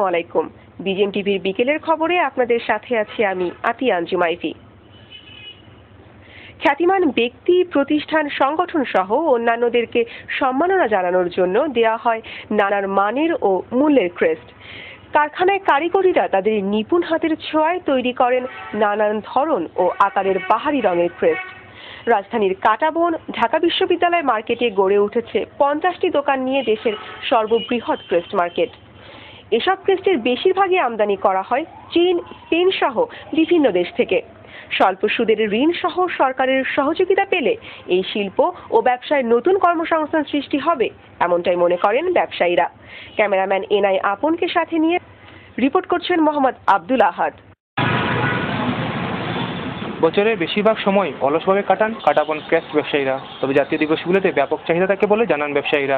আসসালামু আলাইকুম। বিজেএম টিভির বিকেলের খবরে আপনাদের সাথে আছি আমি আতিয়া আঞ্জুমাইফি। খ্যাতিমান ব্যক্তি, প্রতিষ্ঠান, সংগঠন সহ অন্যান্যদেরকে সম্মাননা জানানোর জন্য দেয়া হয় নানান মানের ও মূল্যের ক্রেস্ট। কারখানায় কারিগরিরা তাদের নিপুণ হাতের ছোঁয়ায় তৈরি করেন নানান ধরন ও আকারের বাহারি রঙের ক্রেস্ট। রাজধানীর কাঁটাবন ঢাকা বিশ্ববিদ্যালয় মার্কেটে গড়ে উঠেছে 50টি দোকান নিয়ে দেশের সর্ববৃহৎ ক্রেস্ট মার্কেট। এসব ক্রেস্টের বেশিরভাগই আমদানি করা হয় চীন, স্পেন সহ বিভিন্ন দেশ থেকে। স্বল্প সুদের ঋণ সহ সরকারের সহযোগিতা পেলে এই শিল্প ও ব্যবসায় নতুন কর্মসংস্থান সৃষ্টি হবে, এমনটাই মনে করেন ব্যবসায়ীরা। ক্যামেরাম্যান এনআই আপনকে সাথে নিয়ে রিপোর্ট করছেন মোহাম্মদ আব্দুল আহাদ। বছরের বেশিরভাগ সময় অলসভাবে কাটান কাঁটাবন ক্রেস্ট ব্যবসায়ীরা। তবে জাতীয় দিবসগুলোতে ব্যাপক চাহিদা থাকে বলে জানান ব্যবসায়ীরা।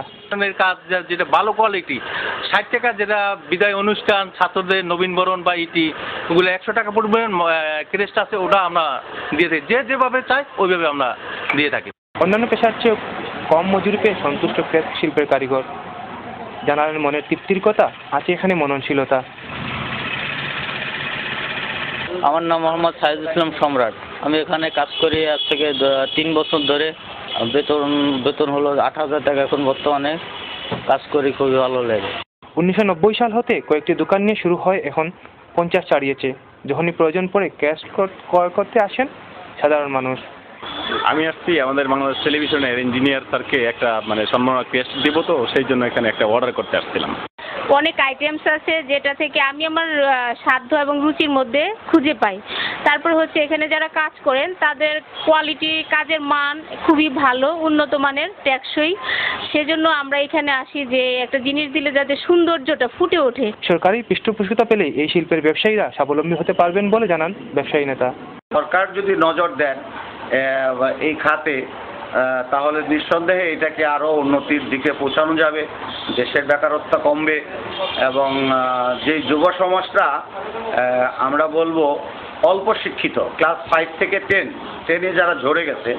কাজ যেটা ভালো কোয়ালিটি, 60 টাকা যেটা বিদায় অনুষ্ঠান, ছাত্রদের নবীনবরণ বা ইটি, ওগুলো 100 টাকা পরিমাণ ক্রেস্ট আছে, ওটা আমরা দিয়ে থাকি। যেভাবে চাই ওইভাবে আমরা দিয়ে থাকি। অন্যান্য পেশার চেয়ে কম মজুরি পেয়ে সন্তুষ্ট ক্রেস্ট শিল্পের কারিগর জানালেন মনের তৃপ্তির কথা, আছে এখানে মননশীলতা। আমার নাম মোহাম্মদ সাইদুল ইসলাম সম্রাট। আমি এখানে কাজ করি আজ থেকে 3 বছর ধরে। বেতন হলো 8,000 টাকা এখন বর্তমানে। কাজ করি, খুবই ভালো লাগে। 1990 সাল হতে কয়েকটি দোকান নিয়ে শুরু হয়, এখন 50 ছাড়িয়েছে। যখনই প্রয়োজন পড়ে ক্রেস্ট ক্রয় করতে আসেন সাধারণ মানুষ। আমি আসছি আমাদের বাংলাদেশ টেলিভিশনের ইঞ্জিনিয়ার স্যারকে একটা সম্মাননা ক্রেস্ট দেবো, তো সেই জন্য এখানে একটা অর্ডার করতে আসছিলাম। অনেক আইটেমস আছে যেটা থেকে আমি আমার সাধ্য এবং রুচির মধ্যে খুঁজে পাই। তারপর হচ্ছে এখানে যারা কাজ করেন তাদের কোয়ালিটি, কাজের মান খুবই ভালো, উন্নত মানের, টেকসই। সেজন্য আমরা এখানে আসি যে একটা জিনিস দিলে যাতে সৌন্দর্যটা ফুটে ওঠে। সরকারি পৃষ্ঠপোষকতা পেলে এই শিল্পের ব্যবসায়ীরা স্বাবলম্বী হতে পারবেন বলে জানান ব্যবসায়ী নেতা। সরকার যদি নজর দেন এই খাতে, তাহলে নিঃসন্দেহে এটাকে আরও উন্নতির দিকে পৌঁছানো যাবে, দেশের বেকারত্ব কমবে এবং যে যুব সমাজটা আমরা বলবো অল্প শিক্ষিত, ক্লাস 5 থেকে 10-10-এ যারা ঝরে গেছে,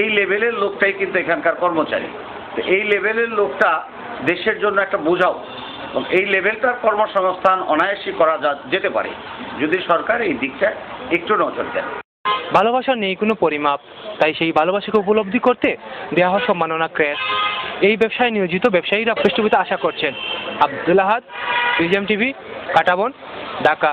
এই লেভেলের লোকটাই কিন্তু এখানকার কর্মচারী। তো এই লেভেলের লোকটা দেশের জন্য একটা বোঝাও, এবং এই লেভেলটার কর্মসংস্থান অনায়াসই করা যেতে পারে যদি সরকার এই দিকটা একটু নজর দেন। ভালোবাসার নেই কোনো পরিমাপ, তাই সেই ভালোবাসাকে উপলব্ধি করতে দেওয়া হয় সম্মাননা ক্রেস্ট। এই ব্যবসায় নিয়োজিত ব্যবসায়ীরা পৃষ্ঠপোষকতা আশা করছেন। আব্দুল আহাদ, বিজেএম টিভি, কাঁটাবন, ঢাকা।